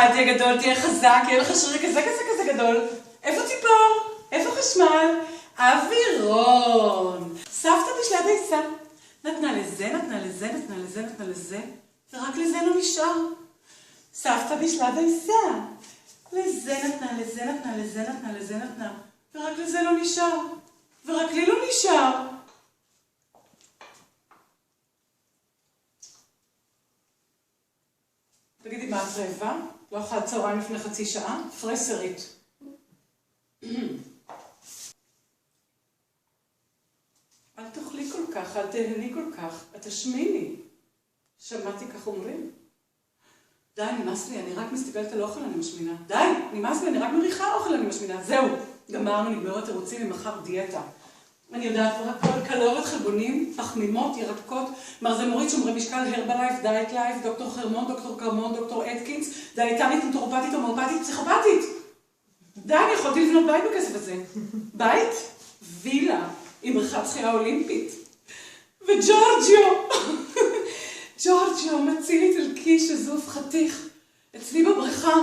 תהיה גדול, תהיה חזק, יהיה לך שריר כזה כזה כזה גדול. איפה ציפור? איפה חשמל? אווירון. סבתא בשלה דייסה. נתנה לזה, נתנה לזה, נתנה לזה, נתנה לזה, ורק לזה לא נשאר. סבתא בשלה דייסה. לזה נתנה, לזה נתנה, לזה נתנה, לזה נתנה, ורק לזה לא נשאר. ורק לי לא נשאר. תגידי, מה את רעבה? לא אכלת צהריים לפני חצי שעה? פרסרית. אל תאכלי כל כך, אל תהני כל כך, את תשמיני. שמעתי כך אומרים. די, נמאס לי, אני רק מסתכלת על אוכל, אני משמינה. די, נמאס לי, אני רק מריחה אוכל, אני משמינה. זהו, גמרנו, נגמרו התירוצים ממחר דיאטה. אני יודעת, רק קלוריות, חלבונים, פחמימות, ירקות, מרזמורית, שומרי משקל, הרבלייף, דייט לייף, דוקטור חרמון, דוקטור קרמון, דוקטור אטקינס, דיאטנית, נטורופטית, הומאופטית, פסיכופטית. די, אני יכולתי לבנות בית בכסף הזה. בית, וילה, עם בריכת שחייה אולימפית. וג'ורג'יו, ג'ורג'יו, מציל איטלקי שזוף חתיך, אצלי בבריכה.